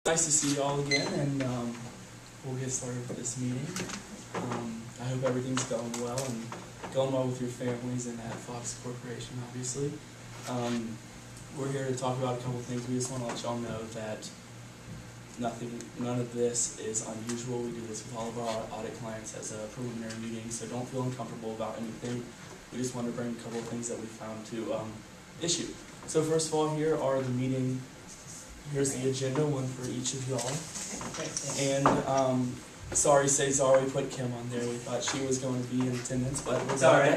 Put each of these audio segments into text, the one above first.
Nice to see you all again, and we'll get started with this meeting. I hope everything's going well and going well with your families and at Fox Corporation, obviously. We're here to talk about a couple things. We just want to let y'all know that none of this is unusual. We do this with all of our audit clients as a preliminary meeting, so don't feel uncomfortable about anything. We just want to bring a couple of things that we found to issue. So first of all, here are the meeting. Here's the agenda, one for each of y'all. And sorry, we put Kim on there. We thought she was going to be in attendance, but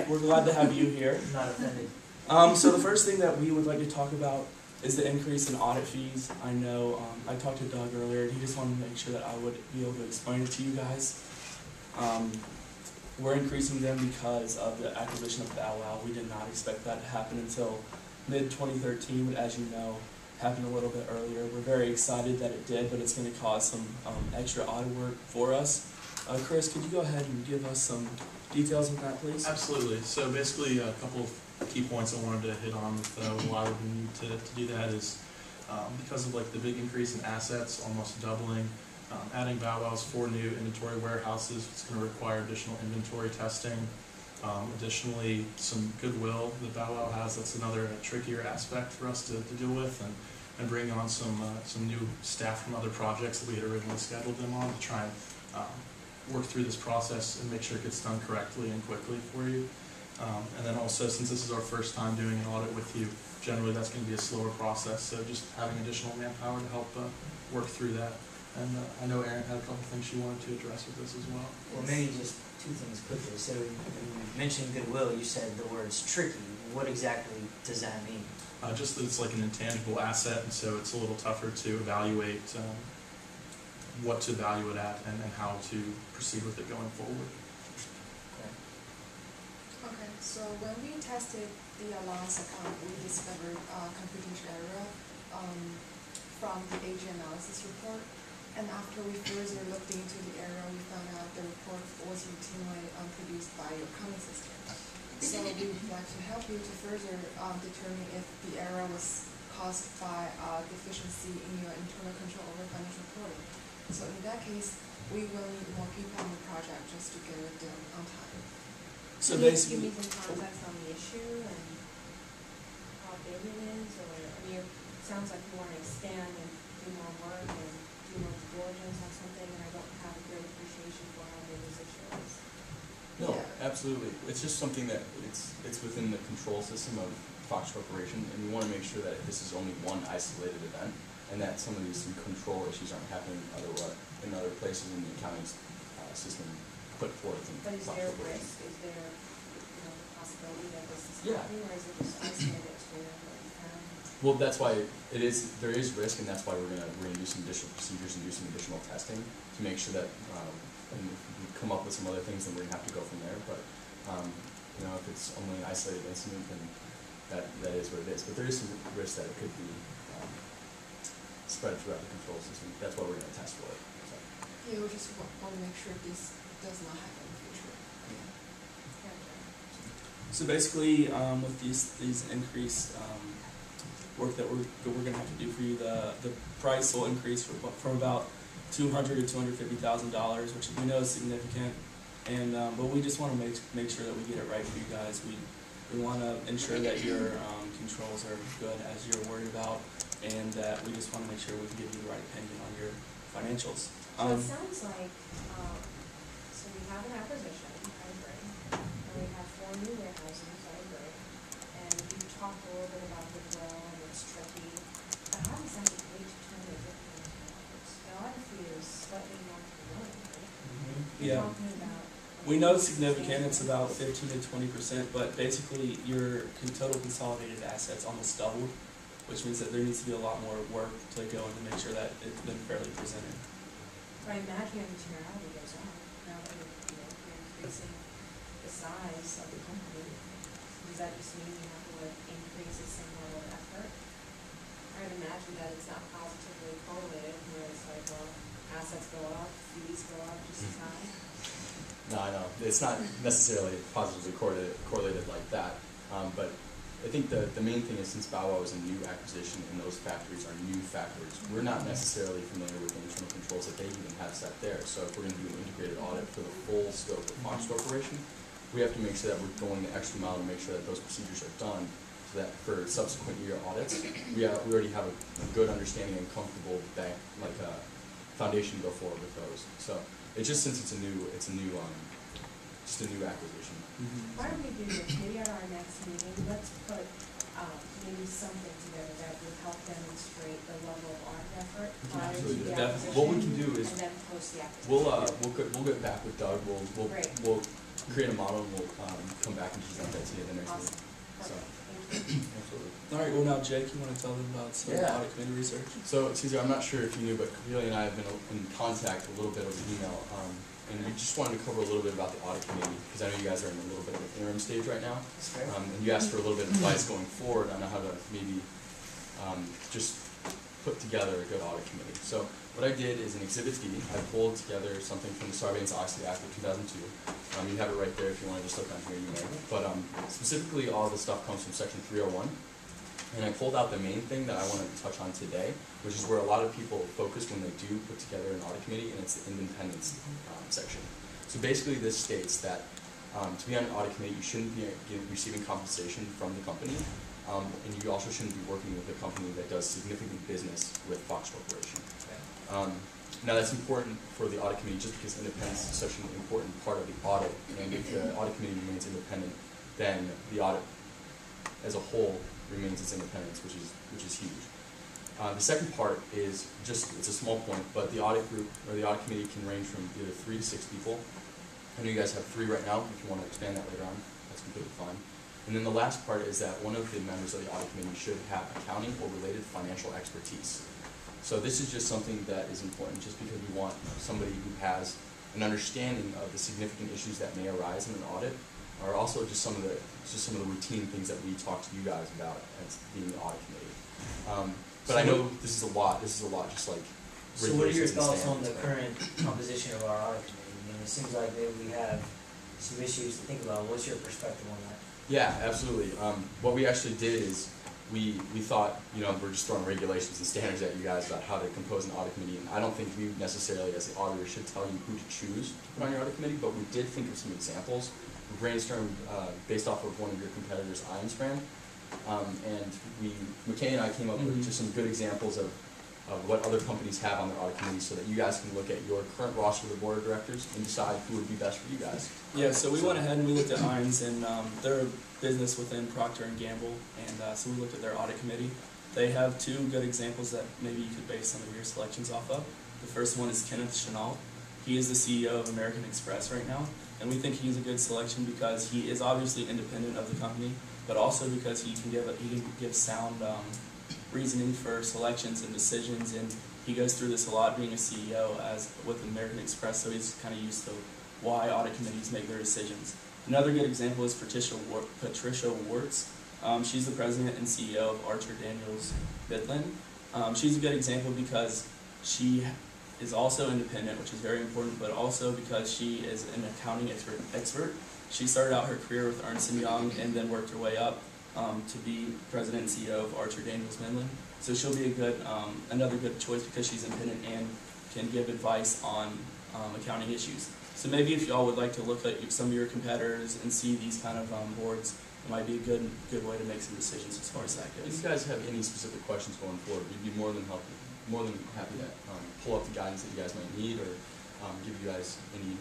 we're glad to have you here. Not offended. So the first thing that we would like to talk about is the increase in audit fees. I know I talked to Doug earlier, and he just wanted to make sure that I would be able to explain it to you guys. We're increasing them because of the acquisition of Bow Wow. We did not expect that to happen until mid-2013, but as you know, happened a little bit earlier. We're very excited that it did, but it's going to cause some extra audit work for us. Chris, could you go ahead and give us some details on that, please? Absolutely. So basically, a couple of key points I wanted to hit on with why we need to do that is because of like the big increase in assets, almost doubling. Adding Bow Wow's 4 new inventory warehouses, it's going to require additional inventory testing. Additionally, some goodwill that Bow Wow has, that's another trickier aspect for us to deal with, and bring on some new staff from other projects that we had originally scheduled them on to try and work through this process and make sure it gets done correctly and quickly for you. And then also, since this is our first time doing an audit with you, generally that's going to be a slower process, so just having additional manpower to help work through that. And I know Erin had a couple things she wanted to address with this as well. Well, maybe just 2 things quickly. So when you mentioned goodwill, you said the words tricky. What exactly does that mean? Just that it's like an intangible asset, and so it's a little tougher to evaluate what to value it at and how to proceed with it going forward. Okay, so when we tested the allowance account, we discovered computation error from the AG analysis report. And after we further looked into the error, we found out the report was routinely produced by your accounting system. So we would like to help you to further determine if the error was caused by deficiency in your internal control over financial reporting. So in that case, we will need more people on the project just to get it done on time. So Can basically, you give me some context on the issue and how big it is? Or, I mean, it sounds like you want to expand and do more work and do more due diligence on something, and I don't have a great appreciation for how big this issue is. No, absolutely. It's just something that it's within the control system of Fox Corporation, and we want to make sure that this is only one isolated event, and that some of these control issues aren't happening in other places in the accounting system put forth. But is there a risk? Is there the possibility that this is happening, or is it just isolated to what you found? Well, that's why there is risk, and that's why we're gonna do some additional procedures and do some additional testing to make sure that and if we come up with some other things, then we're gonna have to go from there. But if it's only an isolated incident, then that is what it is. But there is some risk that it could be spread throughout the control system. That's why we're gonna test for it. So. Yeah, we just want to make sure this does not happen in the future. So basically, with these increased work that we're going to have to do for you, the price will increase from about $200,000 to $250,000, which we know is significant. And but we just want to make sure that we get it right for you guys. We want to ensure that your controls are good as you're worried about, and that we just want to make sure we can give you the right opinion on your financials. So it sounds like, so we have an acquisition, I agree, and we have 4 new warehouses, I agree, and you talked a little bit about goodwill, and it's tricky, but how does that equate to $250,000? The audit fee is slightly more than $1 million, right? You're talking about... We know it's significant, it's about 15 to 20%, but basically your total consolidated assets almost doubled, which means that there needs to be a lot more work to go in to make sure that it's been fairly presented. I imagine your materiality goes up now that you're increasing the size of the company. Does that just mean you have to increase the same level of effort? I would imagine that it's not positively correlated, where it's like, well, assets go up, fees go up just as high. No, I know. It's not necessarily positively correlated like that, but I think the main thing is, since Bow Wow is a new acquisition and those factories are new factories, we're not necessarily familiar with the internal controls that they even have set there. So if we're going to do an integrated audit for the full scope of Fox Corporation, we have to make sure that we're going the extra mile to make sure that those procedures are done, so that for subsequent year audits, we already have a good understanding and comfortable foundation to go forward with those. So it's just, since it's a new just a new acquisition. Why don't we do this, maybe at our next meeting, let's put, maybe something together that would help demonstrate the level of our effort prior to Absolutely. the Definitely. acquisition. What we can do is, And then post the acquisition. we'll get back with Doug, Great. we'll create a model, and we'll come back and present that to you at the next Awesome. meeting. So, Perfect, thank you. absolutely. All right, well now Jake, you want to tell them about some Yeah. audit committee research? So, Caesar, I'm not sure if you knew, but Cordelia and I have been in contact a little bit over email, and we just wanted to cover a little bit about the audit committee, because I know you guys are in a little bit of an interim stage right now. That's fair. And you asked for a little bit of advice going forward on how to maybe just put together a good audit committee. So what I did is, in Exhibit D, I pulled together something from the Sarbanes-Oxley Act of 2002. You have it right there if you want to just look on here, you may. But specifically, all the stuff comes from Section 301. And I pulled out the main thing that I wanted to touch on today, which is where a lot of people focus when they do put together an audit committee, and it's the independence section. So basically, this states that to be on an audit committee, you shouldn't be receiving compensation from the company, and you also shouldn't be working with a company that does significant business with Fox Corporation. Now that's important for the audit committee just because independence is such an important part of the audit, and if the audit committee remains independent, then the audit as a whole remains its independence, which is huge. The second part is it's a small point, but the audit group or the audit committee can range from either 3 to 6 people. I know you guys have 3 right now. If you want to expand that later on, that's completely fine. And then the last part is that one of the members of the audit committee should have accounting or related financial expertise. So this is just something that is important just because we want somebody who has an understanding of the significant issues that may arise in an audit, or also just some of the routine things that we talk to you guys about as being the audit committee. But I know this is a lot just like So what are your regulations and thoughts on the standards. current composition of our audit committee? I mean, it seems like maybe we have some issues to think about. What's your perspective on that? Yeah, absolutely. What we actually did is we thought, we're just throwing regulations and standards at you guys about how to compose an audit committee, and I don't think we necessarily, as the auditor, should tell you who to choose to put on your audit committee, but we did think of some examples. We brainstormed based off of one of your competitors, Ironstrand, and McKay and I came up with just some good examples of what other companies have on their audit committees so that you guys can look at your current roster of the board of directors and decide who would be best for you guys. Yeah, so we went ahead and we looked at Irons, and they're a business within Procter & Gamble, and so we looked at their audit committee. They have 2 good examples that maybe you could base some of your selections off of. The first one is Kenneth Chenault. He is the CEO of American Express right now, and we think he's a good selection because he is obviously independent of the company, but also because he can give sound reasoning for selections and decisions, and he goes through this a lot being a CEO with American Express, so he's kind of used to why audit committees make their decisions. Another good example is Patricia Wartz. She's the president and CEO of Archer Daniels Midland. She's a good example because she is also independent, which is very important, but also because she is an accounting expert. She started out her career with Ernst & Young and then worked her way up to be president and CEO of Archer Daniels Midland. So she'll be another good choice because she's independent and can give advice on accounting issues. So maybe if y'all would like to look at some of your competitors and see these kind of boards, it might be a good way to make some decisions as far as that If goes. you guys have any specific questions going forward, we'd be more than happy to pull up the guidance that you guys might need, or give you guys any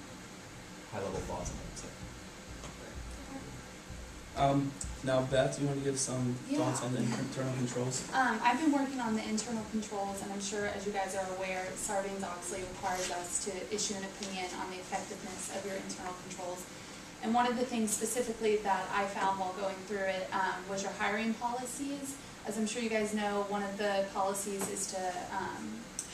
high-level thoughts on it. So. Now, Beth, do you want to give some thoughts Yeah. on the internal controls? I've been working on the internal controls, and I'm sure, as you guys are aware, Sarbanes-Oxley requires us to issue an opinion on the effectiveness of your internal controls. And one of the things specifically that I found while going through it was your hiring policies. As I'm sure you guys know, one of the policies is to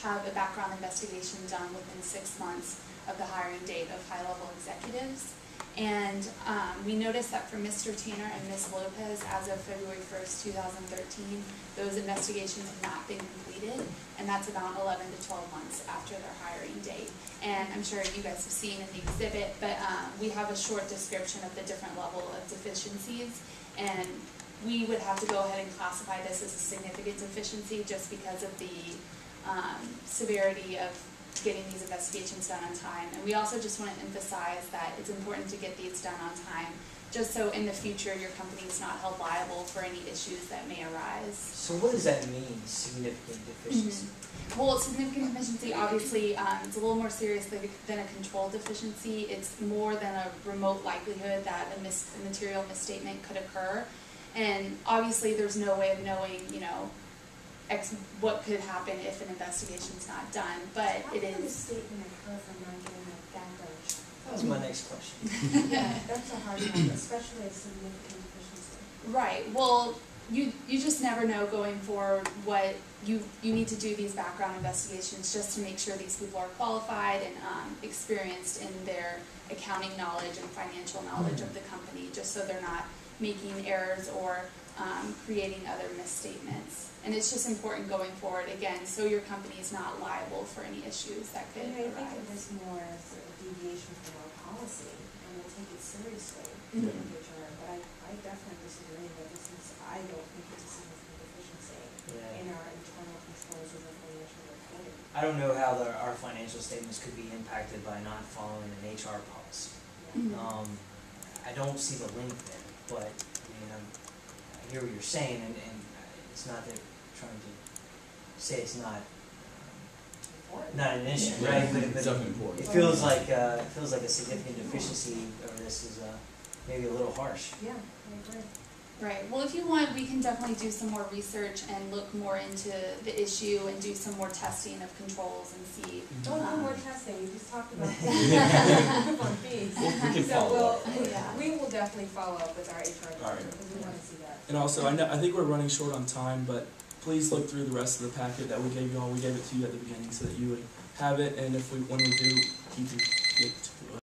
have a background investigation done within 6 months of the hiring date of high-level executives. And we noticed that for Mr. Tanner and Ms. Lopez, as of February 1st, 2013, those investigations have not been completed, and that's about 11 to 12 months after their hiring date. And I'm sure you guys have seen in the exhibit, but we have a short description of the different level of deficiencies, and we would have to go ahead and classify this as a significant deficiency just because of the severity of getting these investigations done on time. And we also just want to emphasize that it's important to get these done on time, just so in the future your company is not held liable for any issues that may arise. So what does that mean, significant deficiency? Well, significant deficiency, obviously, it's a little more serious than a control deficiency. It's more than a remote likelihood that a material misstatement could occur. And obviously, there's no way of knowing, you know, what could happen if an investigation's not done, but How it can a is. statement occur from not getting a background check? That was my next question. Yeah, that's a hard one, especially a significant deficiency. Right. Well, you just never know going forward what you need to do these background investigations just to make sure these people are qualified and experienced in their accounting knowledge and financial knowledge of the company, just so they're not making errors or creating other misstatements. And it's just important going forward, again, so your company is not liable for any issues that could I think of arise. this more as a deviation from our policy, and we'll take it seriously Mhm. in HR, but I definitely disagree that this is, I don't think it's a significant deficiency Yeah. in our internal controls of the financial reporting. I don't know how our financial statements could be impacted by not following an HR policy. Yeah. Mhm. I don't see the link there, but I mean, I hear what you're saying, and it's not that trying to say it's not Important. not an issue, Yeah, right? But it's definitely important. it feels like a significant deficiency, or this is maybe a little harsh. Yeah, I agree. Right. Well, if you want, we can definitely do some more research and look more into the issue and do some more testing of controls and see. Don't do more testing, we just talked about on fees. We can So follow up. Yeah. we will definitely follow up with our HR All right. director, because we wanna see that. And also, I think we're running short on time, but please look through the rest of the packet that we gave you all. We gave it to you at the beginning so that you would have it, and when we do, keep your